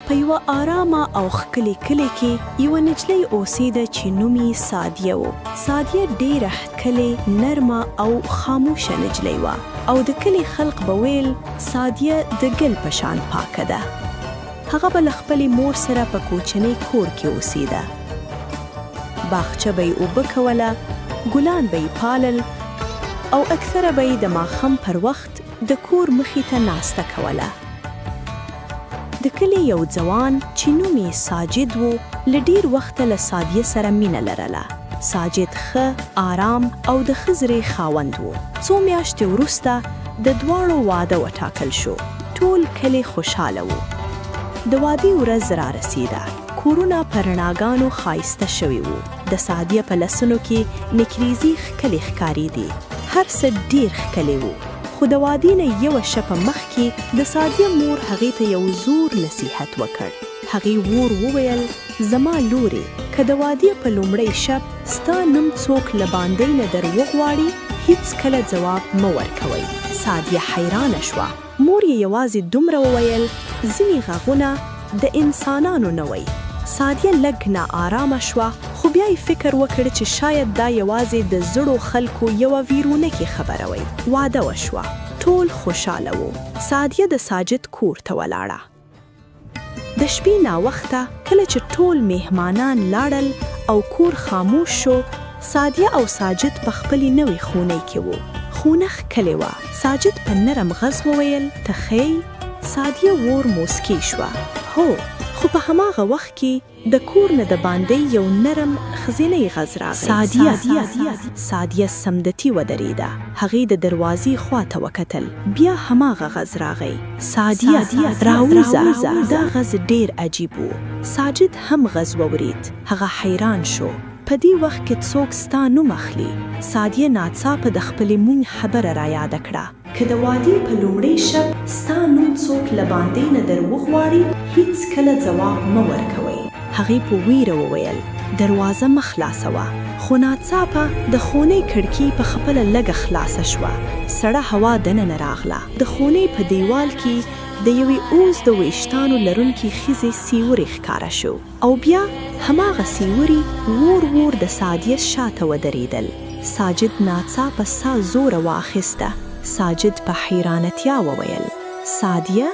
په یوه آرامه او ښکلي کلي کې یوه نجلۍ اوسېده چې نوم یې سادیه و. سادیه ډېره ښکلې، نرمه او خاموشه نجلۍ وه او د کلي خلق به ویل سادیه د ګل په شان پاکه ده. هغه به له خپلې مور سره په کوچنی کور کې اوسېده. باغچه به یې اوبه کوله، ګلان به یې پالل او اکثره به یې د ماښام پر وخت د کور مخې ته ناسته کوله. د کلي یو ځوان چې نوم یې ساجد و له ډېر وخته له سادیه سره مینه لرله. ساجد ښه، آرام او د ښه زړه خاوند و. څو میاشتې وروسته د دواړو واده وټاکل شو. ټول کلی خوشحاله و. د واده ورځ را رسیده. کورونه په رڼاګانو ښایسته شوي وو. د سادیه په لاسونو کې نکریزي ښکلې ښکارېدې. هر څه ډېر ښکلي وو. خو د واده نه یوه شپه مخکې د سادیه مور هغې ته یو زور نصیحت وکړ. هغې ور وویل زما لورې، که د واده په لومړی شب ستا نوم څوک له باندې نه در وغواړي هیڅکله ځواب مه ورکوئ. سادیه حیرانه شوه. مور یې یوازې دومره وویل ځینې غږونه د انسانانو نه وی. سادیه لږ ناآرامه شوه، خو بیا یې فکر وکړ چې شاید دا یوازې د زړو خلکو یوه ویرونکې خبره وی. واده وشوه. ټول خوشحاله وو. سادیه د ساجد کور ته ولاړه. د شپې ناوخته کله چې ټول میهمانان لاړل او کور خاموش شو، سادیه او ساجد په خپلې نوې خونې کې وو. خونه ښکلې وه. ساجد په نرم غږ وویل ته ښې؟ سادیه ور موسکی شوه. هو، خو په هماغه وخت کې د کور نه د باندې یو نرم ښځینی غږ راغی. سادیه سمدتي ودرېده. هغې د دروازې خواته وکتل. بیا هماغه غږ راغی. سادیه راوځه. دا غږ ډېر عجیب و. ساجد هم غږ واورېد. هغه حیران شو. په دې وخت کې څوک ستا نوم اخلي؟ سادیه ناڅاپه د خپلې مونږ خبره را یاده کړه. که د واده په لومړی شب ستا نوم څوک له باندې نه در وغواړي هیڅکله ځواب مه ورکوئ. هغې په ویره وویل دروازه مه خلاصوه. خو ناڅاپه د خونې کړکۍ په خپله لږه خلاصه شوه. سړه هوا دننه راغله. د خونې په دیوال کې د یوې اوږد ویښتانو لرونکې ښځې سیوري ښکاره شو او بیا هماغه سیوري ور د سادیه شاته ودرېدل. ساجد ناڅاپه ساه زوره واخیسته. ساجد په حیرانتیا وویل سادیه؟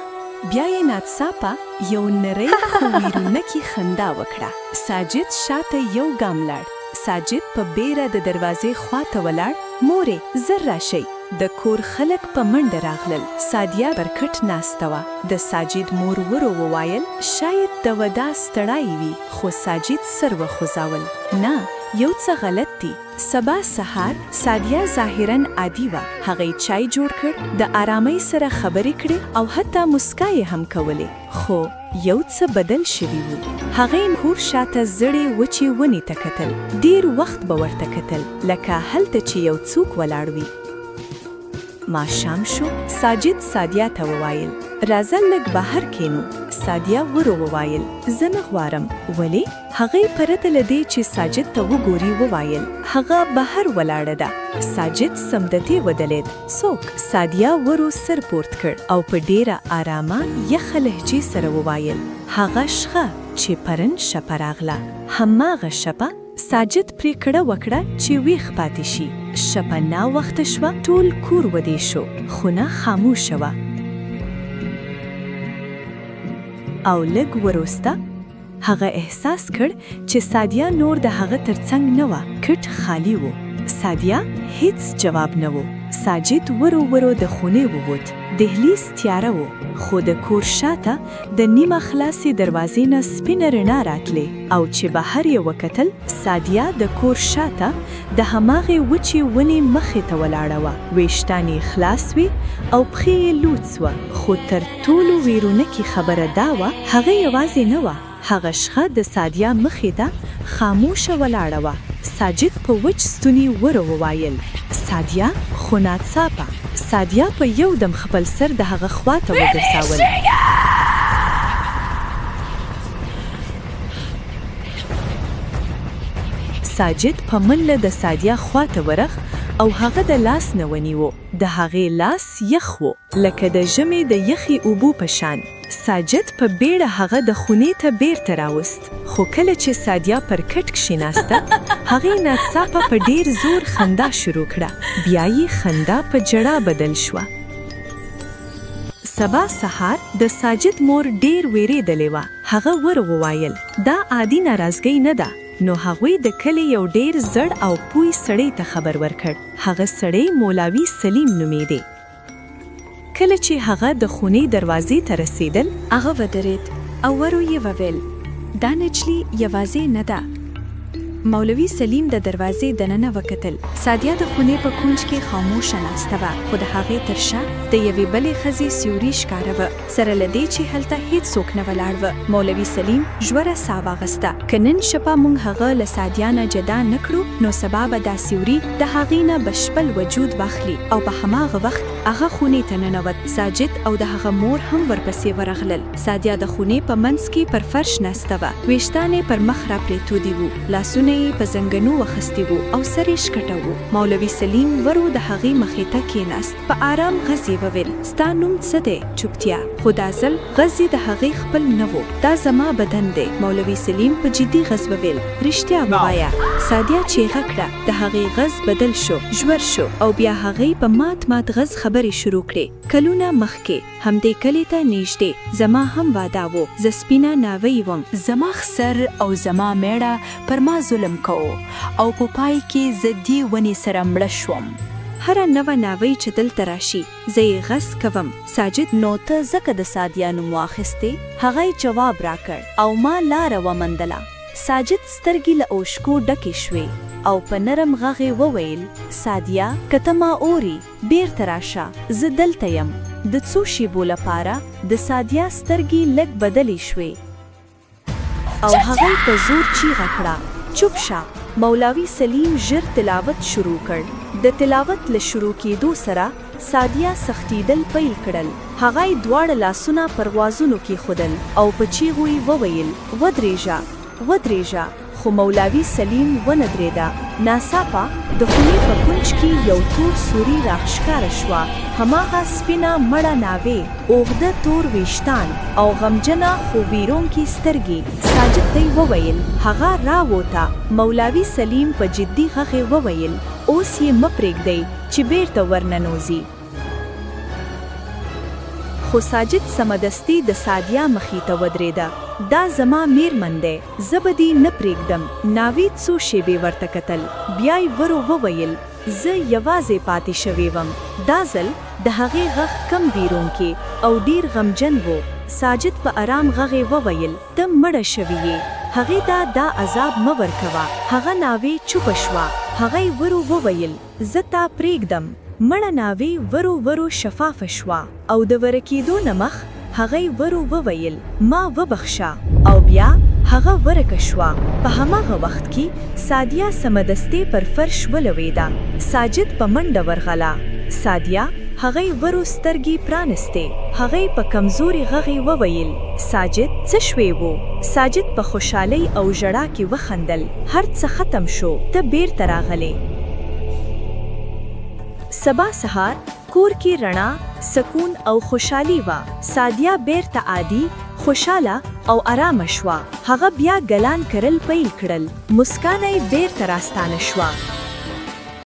بیا یې ناڅاپه یو نری خو ویرونکې خندا وکړه. ساجد شاته یو ګام لاړ. ساجد په بیره د دروازې خواته ولاړ. مورې زر راشئ. د کور خلک په منډه راغلل. سادیه پر کټ ناسته وه. د ساجد مور وویل شاید د ودا ستړی وي، خو ساجد سر وخوځول. نه، یو څه غلط دی. سبا سهار سادیه ظاهراً عادي وه. هغې چای جوړ کړ، د آرامۍ سره خبرې کړې او حتی مسکا یې هم کولې. خو یو څه بدل شوي وو. هغې کور شاته زړې وچې ونې ته کتل. ډېر وخت به ورته کتل لکه هلته چې یو څوک ولاړ وي. ماښام شو. ساجد سادیه ته وویل راځه لږ بهر کینو. سادیه وویل زه نه غواړم. ولې؟ هغې پرته له دې چې ساجد ته وګوري وویل هغه بهر ولاړه ده. ساجد سمدتي ودلید. څوک؟ سادیه سر پورت کړ او په ډېره آرامه یخه لهجې سره وویل هغه شخه چې پرن شپه راغله. هماغه شپه ساجد پریکړه وکړه چې ویښ پاتې شي. شپه ناوخته شوه. ټول کور ودې شو. خونه خاموشه وه. او لږ وروسته هغه احساس کړ چې سادیه نور د هغه ترڅنګ نه وه. کټ خالی و. سادیه هیڅ جواب نه و. ساجد ورو د خونې ووت. دهلیز تیاره و، خو د کور شاته د نیمه خلاصې دروازې نه سپینه رڼا راتلې او چې بهر یې وکتل سادیه د کور شاته د هماغې وچې ونې مخې ته ولاړه وه. ویښتان یې خلاص وي او پښې یې لوڅ وه. خو تر ټولو ویرونکې خبره دا وه هغه یوازې نه وه. هغه شخه د سادیه مخې ته خاموشه ولاړه وه. ساجد په وچ ستوني وویل سادیه؟ خو ناڅاپه سادیه په یو دم خپل سر د هغه خواته وګرځاول. ساجد په منډه د سادیه خواته ورغ او هغه د لاس نه ونیو. د هغې لاس یخ و لکه د ژمي د یخي اوبو په شان. ساجد په بیړه هغه د خونې ته بیرته راوست، خو کله چې سادیا پر کټ کښېناسته هغې ناڅاپه په ډیر زور خندا شروع کړه، بیا یې خندا په ژړا بدل شوه. سبا سهار د ساجد مور ډیر ویریدلې وه. هغه وویل دا عادي ناراضګۍ نه ده. نو هغوی د کلي یو ډیر زړ او پوی سړی ته خبر ورکړ. هغه سړی مولوي سلیم نومیده. کله چې هغه د خونې دروازې ته رسیدل، هغه ودرېد او ورو یې وویل دا نجلۍ یوازې نه ده. مولوي سلیم د دروازې دننه وکتل. سادیا د خونې په کونج کې خاموشه ناسته وه، خو د هغې تر شا د یوې بلې ښځې سیوري ښکاره وه، سره له دې چې هلته هیڅوک نه ولاړ وه. مولوي سلیم ژوره ساه واخیسته. که نن شپه موږ هغه له سادیا نه جدا نه کړو، نو سبا به دا سیوري د هغې نه بشپړ وجود واخلي. او په هماغه وخت هغه خونې ته ننوت. ساجد او د هغه مور هم ورپسې ورغلل. سادیا د خونې په منځ کې پر فرش ناسته وه، ویښتان یې پر مخ راپرېتودي وو، لاسونه په زنګنو وخستی وو او سر یې ښکته وو. مولوي سلیم ورو د هغې مخې ته کېناست. په آرام غږ یې وویل ستا نوم څه دی؟ چوپتیا. خو دا ځل غږ یې د هغې خپل نه و. دا زما بدن دی. مولوي سلیم په جدي غږ وویل رښتیا ووایه. سادیا چیغه کړه. د هغې غږ بدل شو، ژور شو، او بیا هغې په مات مات غږ خبرې شروع کړې. کلونه مخکې همدې کلي ته نږدې زما هم واده و. زه سپینه ناوۍ وم. زما خسر او زما میړه پر ما ظلم کو او په پای کې زه دې ونې سره مړه شوم. هره نوه ناوۍ چې دلته راشي زه یې غصب کوم. ساجد نو ته ځکه د سادیا نوم واخیستې؟ هغه یې جواب راکړ او ما لاره ومندله. ساجد سترګې له اوښکو ډکې شوې او په نرم غږ یې وویل سادیا که ته ما اوري بیرته راشه، زه دلته یم. د څو شیبو لپاره د سادیا سترګې لږ بدلې شوې او هغه په زور چیغه کړه چوپ شه. مولوي سلیم ژر تلاوت شروع کړ. د تلاوت له شروع کېدو سره سادیا سختیدل پیل کړل. هغه یې دواړه لاسونه پر وازونو کېښودل او په چیغو یې وویل ودرېږه ودرېږه. خو مولوي سلیم ونه درېده. ناڅاپه د خونې په کونج کې یو تور سوري راښکاره شوه. هماغه سپینه مړه ناوې، اوږده تور ویښتان او غمجنه خو ویرونکې سترګې. ساجد ته یې وویل هغه راووته. مولوي سلیم په جدي غږ یې وویل اوس یې مه پرېږدئ چې بیرته ورننوځي. خو ساجد سمدستي د سادیا مخې ته ودرېده. دا زما میرمن دی، زه به دې نه پرېږدم. ناوې څو شیبې ورته کتل، بیا یې ورو وویل زه یوازې پاتې شوې وم. دا ځل د هغې غږ کم ویرونکې او ډیر غمجن و. ساجد په آرام غږ یې وویل ته مړه شوې یې، هغې ته دا عذاب مه ورکوه. هغه ناوې چوپه شوه. هغه یې ورو وویل زه تا پرېږدم. مړه ناوې ورو ورو شفافه شوه او د ورکېدو نه مخ هغه یې ورو وویل ما وبخښه او بیا هغه ورکه شوه. په هماغه وخت کې سادیا سمدستي پر فرش ولوېده. ساجد په منډه ورغله. سادیا هغه یې ورو سترګې پرانستې. هغه یې په کمزوري غږ وویل ساجد څه شوی وو؟ ساجد په خوشحالۍ او ژړا کې وخندل. هر څه ختم شو، ته بیرته راغلې. سبا سهار کور کې رڼا، سکون او خوشحالي وه. سادیا بیرته عادي، خوشحاله او آرامه شوه. هغه بیا ګلان کرل پیل کړل. مسکانه یې بیرته راستانه شوه.